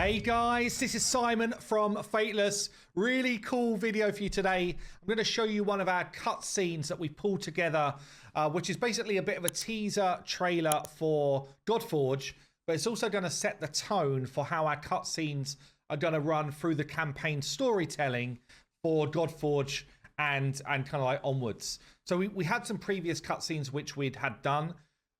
Hey guys, this is Simon from Fateless. Really cool video for you today. I'm going to show you one of our cutscenes that we pulled together, which is basically a bit of a teaser trailer for GODFORGE, but it's also going to set the tone for how our cutscenes are going to run through the campaign storytelling for GODFORGE and kind of like onwards. So we had some previous cutscenes which we'd had done.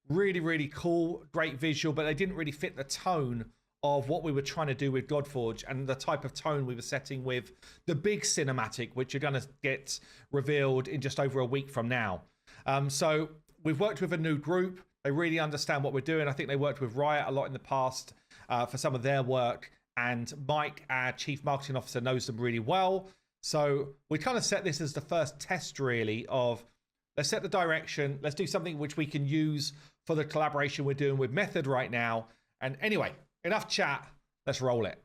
Really cool, great visual, but they didn't really fit the tone of what we were trying to do with GODFORGE and the type of tone we were setting with the big cinematic, which are going to get revealed in just over a week from now. So we've worked with a new group. They really understand what we're doing. I think they worked with Riot a lot in the past for some of their work. And Mike, our Chief Marketing Officer, knows them really well. So we kind of set this as the first test, really, of let's set the direction. Let's do something which we can use for the collaboration we're doing with Method right now. And anyway, enough chat, let's roll it.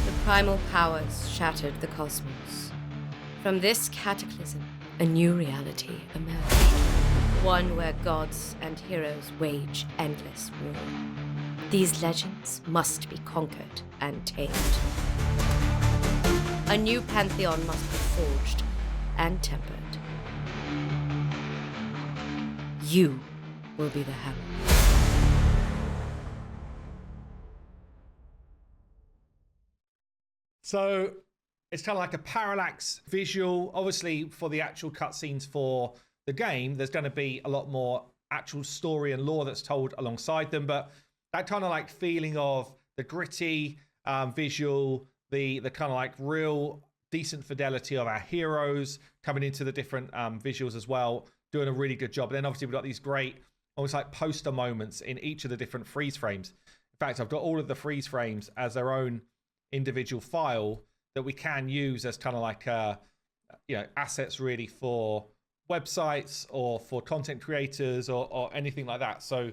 The primal powers shattered the cosmos. From this cataclysm, a new reality emerged. One where gods and heroes wage endless war. These legends must be conquered and tamed. A new pantheon must be forged and tempered. You will be the hammer. So it's kind of like a parallax visual. Obviously, for the actual cutscenes for the game, there's going to be a lot more actual story and lore that's told alongside them. But that kind of like feeling of the gritty visual, the kind of like real decent fidelity of our heroes coming into the different visuals as well, doing a really good job. And then obviously we've got these great, almost like poster moments in each of the different freeze frames. In fact, I've got all of the freeze frames as their own individual file that we can use as kind of like assets really for websites or for content creators or anything like that. So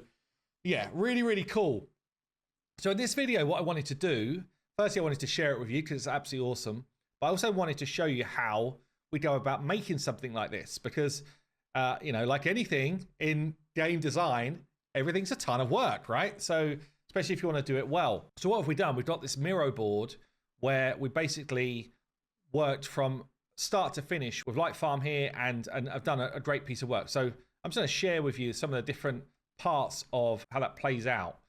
yeah, really cool. So in this video, what I wanted to do, firstly I wanted to share it with you because it's absolutely awesome, but I also wanted to show you how we go about making something like this, because like anything in game design, everything's a ton of work, right? So especially if you want to do it well. So what have we done? We've got this Miro board where we basically worked from start to finish with Light Farm here, and I've done a great piece of work. So I'm just going to share with you some of the different parts of how that plays out.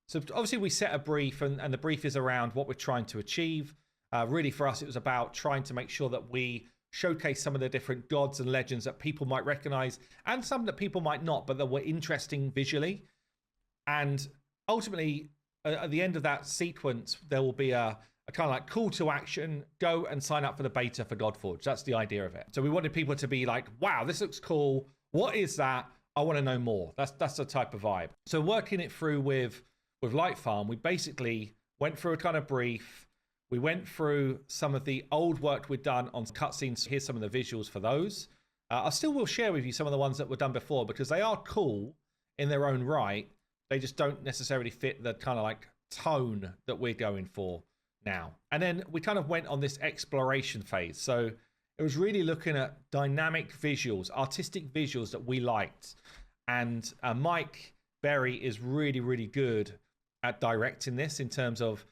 So obviously we set a brief, and the brief is around what we're trying to achieve. Really for us, it was about trying to make sure that we showcase some of the different gods and legends that people might recognize, and some that people might not, but that were interesting visually. And ultimately, at the end of that sequence, there will be a kind of like call to action, go and sign up for the beta for GODFORGE. That's the idea of it. So we wanted people to be like, wow, this looks cool. What is that? I want to know more. That's the type of vibe. So working it through with Light Farm, we basically went through a kind of brief. We went through some of the old work we'd done on cutscenes. Here's some of the visuals for those. I still will share with you some of the ones that were done before, because they are cool in their own right. They just don't necessarily fit the kind of like tone that we're going for now. And then we kind of went on this exploration phase. So it was really looking at dynamic visuals, artistic visuals that we liked. And Mike Berry is really good at directing this in terms of,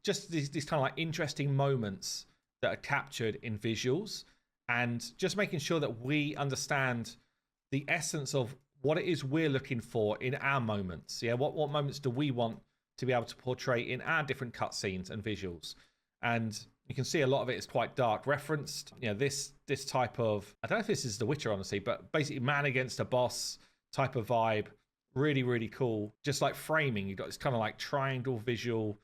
just these kind of like interesting moments that are captured in visuals, and just making sure that we understand the essence of what it is we're looking for in our moments. Yeah, what moments do we want to be able to portray in our different cutscenes and visuals? And you can see a lot of it is quite dark referenced. This type of, I don't know if this is The Witcher, honestly, but basically man against a boss type of vibe. Really cool. Just like framing, you've got this kind of like triangle visual,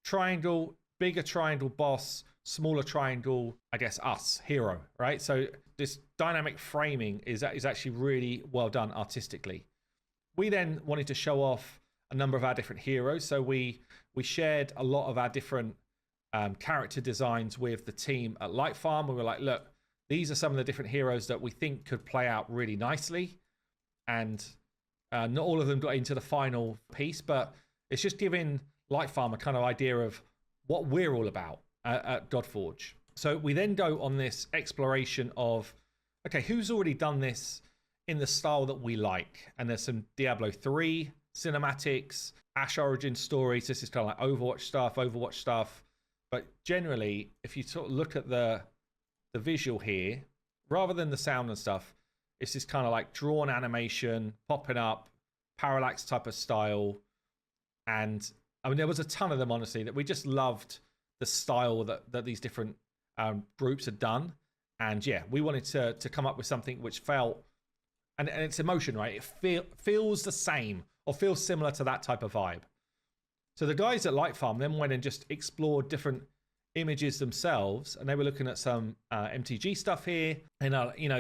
triangle, bigger triangle boss, smaller triangle, I guess us, hero, right? So this dynamic framing is actually really well done artistically. We then wanted to show off a number of our different heroes. So we shared a lot of our different character designs with the team at Light Farm. We were like, look, these are some of the different heroes that we think could play out really nicely. And not all of them got into the final piece, but it's just giving Light Farm a kind of idea of what we're all about at GODFORGE. So we then go on this exploration of, okay, who's already done this in the style that we like? And there's some Diablo 3 cinematics, Ash origin stories. This is kind of like Overwatch stuff. But generally, if you sort of look at the visual here, rather than the sound and stuff, it's this kind of like drawn animation popping up, parallax type of style. And I mean, there was a ton of them, honestly, that we just loved the style that these different groups had done. And yeah, we wanted to come up with something which felt, and it's emotion, right? It feels the same or feels similar to that type of vibe. So the guys at Light Farm then went and just explored different images themselves, and they were looking at some MTG stuff here, and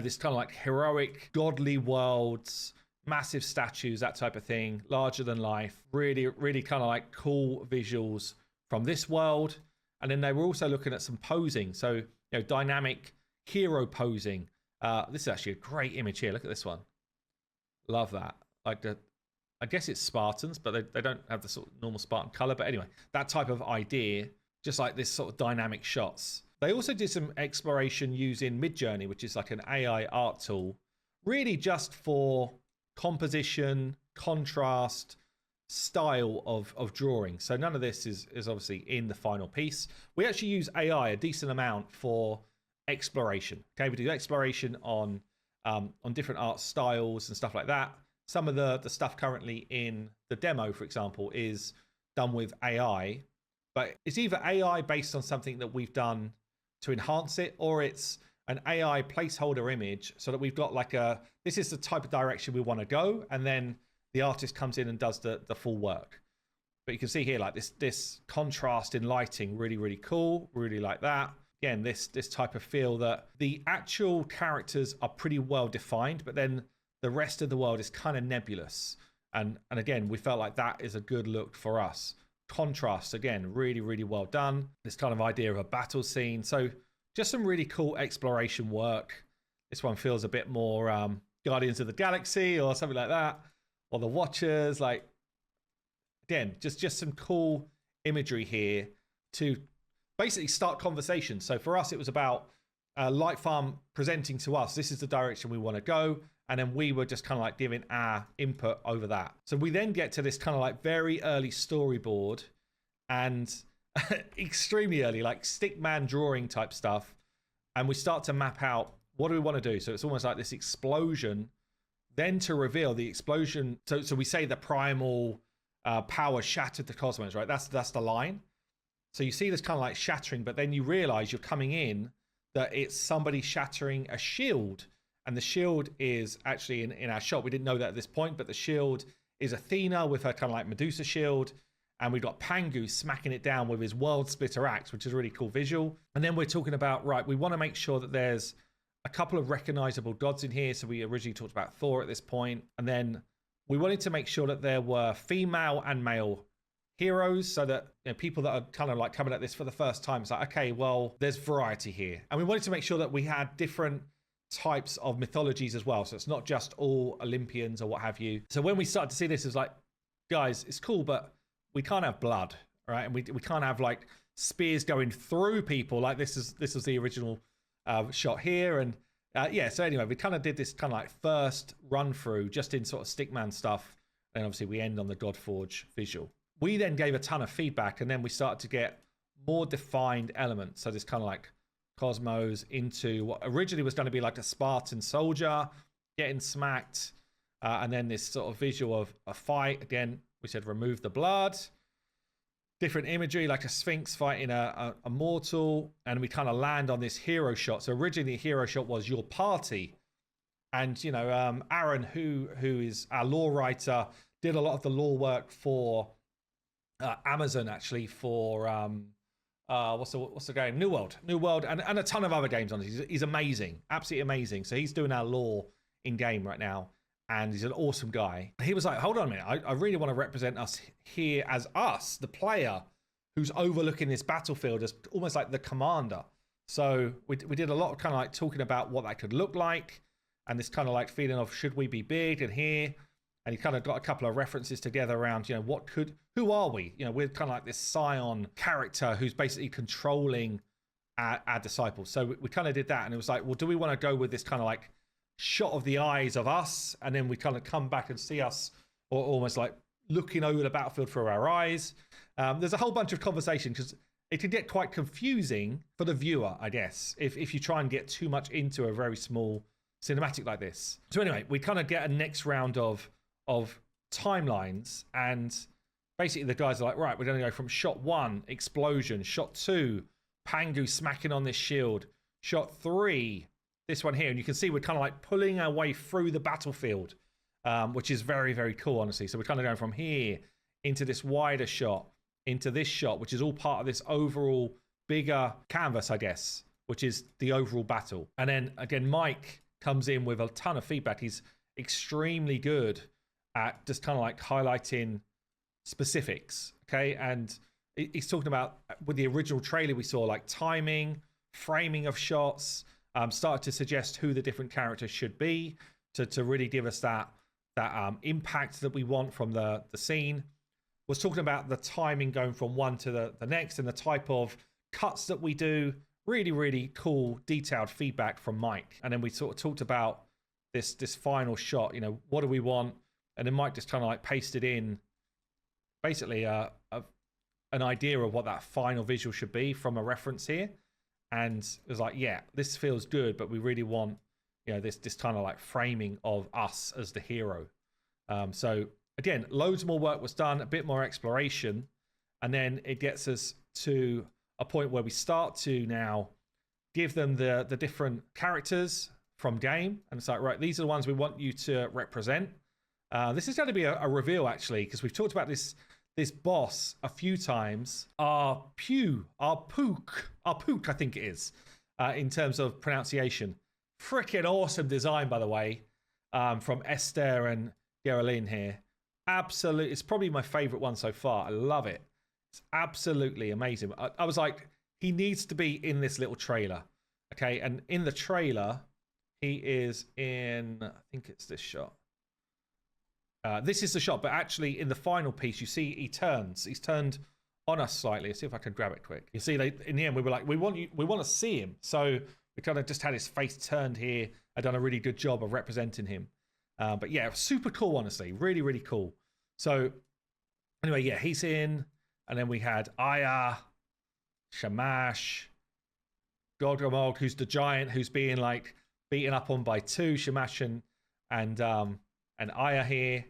this kind of like heroic, godly worlds, massive statues, that type of thing, larger than life, really, really kind of like cool visuals from this world. And then they were also looking at some posing, so dynamic hero posing. This is actually a great image here. Look at this one. Love that. Like I guess it's Spartans, but they don't have the sort of normal Spartan color. But anyway, that type of idea, just like this sort of dynamic shots. They also did some exploration using Midjourney, which is like an AI art tool, really just for composition, contrast, style of drawing. So none of this is obviously in the final piece. We actually use AI a decent amount for exploration. Okay, we do exploration on different art styles and stuff like that. Some of the stuff currently in the demo, for example, is done with AI, but it's either AI based on something that we've done to enhance it, or it's an AI placeholder image so that we've got like this is the type of direction we want to go, and then the artist comes in and does the full work. But you can see here, like this contrast in lighting, really, really cool. Really like that. Again, this type of feel that the actual characters are pretty well defined, but then the rest of the world is kind of nebulous. And again, we felt like that is a good look for us. Contrast, again, really, really well done. This kind of idea of a battle scene. So just some really cool exploration work. This one feels a bit more Guardians of the Galaxy or something like that. Or the Watchers. Like, again, just some cool imagery here to basically start conversations. So for us, it was about Light Farm presenting to us, this is the direction we want to go. And then we were just kind of like giving our input over that. So we then get to this kind of like very early storyboard and extremely early, like stickman drawing type stuff. And we start to map out, what do we want to do? So it's almost like this explosion, then to reveal the explosion. So we say the primal power shattered the cosmos, right? That's the line. So you see this kind of like shattering, but then you realize you're coming in that it's somebody shattering a shield. And the shield is actually in our shot. We didn't know that at this point, but the shield is Athena with her kind of like Medusa shield. And we've got Pangu smacking it down with his world splitter axe, which is a really cool visual. And then we're talking about, right, we want to make sure that there's a couple of recognizable gods in here. So we originally talked about Thor at this point. And then we wanted to make sure that there were female and male heroes, so that people that are kind of like coming at this for the first time, it's like, okay, well, there's variety here. And we wanted to make sure that we had different types of mythologies as well, so it's not just all Olympians or what have you. So when we started to see this, it was like, guys, it's cool, but we can't have blood, right? And we can't have like spears going through people like this was the original shot here. And yeah, so anyway, we kind of did this kind of like first run through just in sort of stickman stuff, and obviously we end on the GODFORGE visual. We then gave a ton of feedback, and then we started to get more defined elements. So this kind of like cosmos into what originally was going to be like a Spartan soldier getting smacked, and then this sort of visual of a fight. Again, we said remove the blood. Different imagery, like a Sphinx fighting a mortal, and we kind of land on this hero shot. So originally the hero shot was your party, and Aaron, who is our lore writer, did a lot of the lore work for Amazon, actually, for what's the game? New World, and a ton of other games on it. He's amazing, absolutely amazing. So he's doing our lore in game right now, and he's an awesome guy. He was like, hold on a minute, I really want to represent us here as us, the player, who's overlooking this battlefield as almost like the commander. So we did a lot of kind of like talking about what that could look like, and this kind of like feeling of, should we be big and here? And he kind of got a couple of references together around, who are we? We're kind of like this scion character who's basically controlling our disciples. So we kind of did that. And it was like, well, do we want to go with this kind of like shot of the eyes of us? And then we kind of come back and see us, or almost like, looking over the battlefield through our eyes. There's a whole bunch of conversation because it can get quite confusing for the viewer, I guess, if you try and get too much into a very small cinematic like this. So anyway, we kind of get a next round of timelines, and basically the guys are like, right, we're going to go from shot 1, explosion, shot 2, Pangu smacking on this shield, shot 3, this one here, and you can see we're kind of like pulling our way through the battlefield, which is very, very cool, honestly. So we're kind of going from here into this wider shot, into this shot, which is all part of this overall bigger canvas, I guess, which is the overall battle. And then again, Mike comes in with a ton of feedback. He's extremely good at just kind of like highlighting specifics, okay? And he's talking about, with the original trailer we saw, like timing, framing of shots, started to suggest who the different characters should be to really give us that impact that we want from the scene. Was talking about the timing going from one to the next and the type of cuts that we do. Really, really cool, detailed feedback from Mike. And then we sort of talked about this final shot, you know, what do we want? And then Mike just kind of like pasted in basically an idea of what that final visual should be from a reference here. And it was like, yeah, this feels good, but we really want, you know, this kind of like framing of us as the hero. So again, loads more work was done, a bit more exploration, and then it gets us to a point where we start to now give them the different characters from game, and it's like, right, these are the ones we want you to represent. This is going to be a reveal, actually, because we've talked about this boss a few times. Arpook, I think it is, in terms of pronunciation. Freaking awesome design, by the way, from Esther and Geraldine here. Absolutely, it's probably my favorite one so far. I love it. It's absolutely amazing. I was like, he needs to be in this little trailer. Okay, and in the trailer, he is in, I think it's this shot. This is the shot, but actually in the final piece, you see he turns. He's turned on us slightly. Let's see if I can grab it quick. You see, in the end, we were like, we want to see him. So we kind of just had his face turned here. I've done a really good job of representing him. But yeah, super cool, honestly. Really, really cool. So anyway, yeah, he's in. And then we had Aya, Shamash, Godgamog, who's the giant who's being like beaten up on by two, Shamash and Aya here.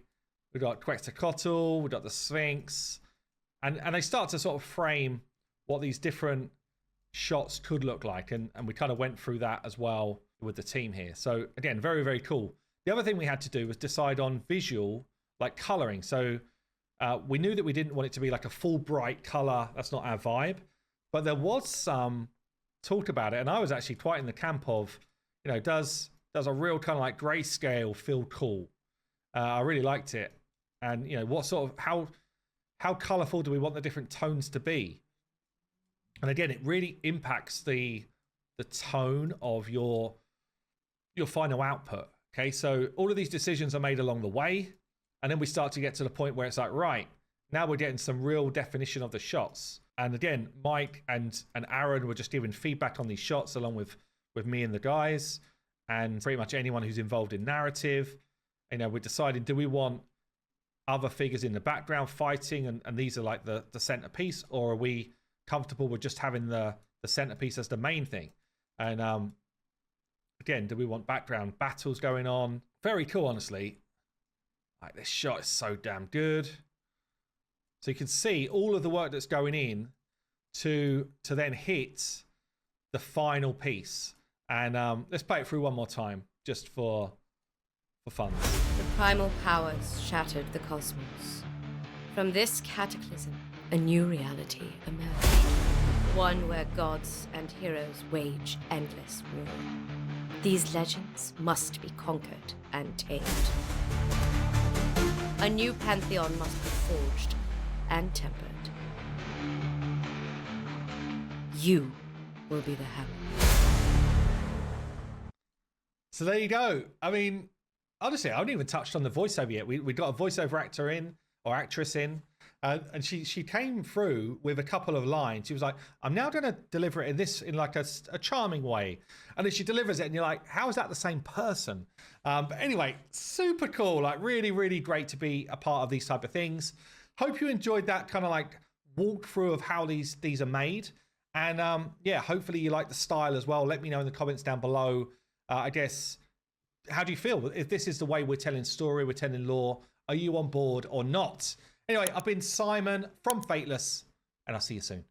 We got Quetzalcoatl, we got the Sphinx, and they start to sort of frame what these different shots could look like, and we kind of went through that as well with the team here. So again, very, very cool. The other thing we had to do was decide on visual, like coloring. So we knew that we didn't want it to be like a full bright color. That's not our vibe. But there was some talk about it, and I was actually quite in the camp of, you know, does a real kind of like grayscale feel cool? I really liked it. And, you know, what sort of, how colorful do we want the different tones to be? And again, it really impacts the tone of your final output. Okay, so all of these decisions are made along the way, and then we start to get to the point where it's like, right, now we're getting some real definition of the shots. And again, Mike and Aaron were just giving feedback on these shots along with me and the guys, and pretty much anyone who's involved in narrative. You know, we're deciding, do we want other figures in the background fighting, and these are like the centerpiece, or are we comfortable with just having the centerpiece as the main thing? And again, do we want background battles going on? Very cool, honestly. Like, this shot is so damn good. So you can see all of the work that's going in to then hit the final piece. And let's play it through one more time, just for fun. The primal powers shattered the cosmos. From this cataclysm, a new reality emerged. One where gods and heroes wage endless war. These legends must be conquered and tamed. A new pantheon must be forged and tempered. You will be the hammer. So there you go. I mean, honestly, I haven't even touched on the voiceover yet. We got a voiceover actor in, or actress in. And she came through with a couple of lines. She was like, I'm now going to deliver it in like a charming way. And then she delivers it and you're like, how is that the same person? But anyway, super cool. Like really, really great to be a part of these type of things. Hope you enjoyed that kind of like walkthrough of how these are made. And yeah, hopefully you like the style as well. Let me know in the comments down below. I guess, how do you feel? If this is the way we're telling story, we're telling lore, are you on board or not? Anyway, I've been Simon from Fateless, and I'll see you soon.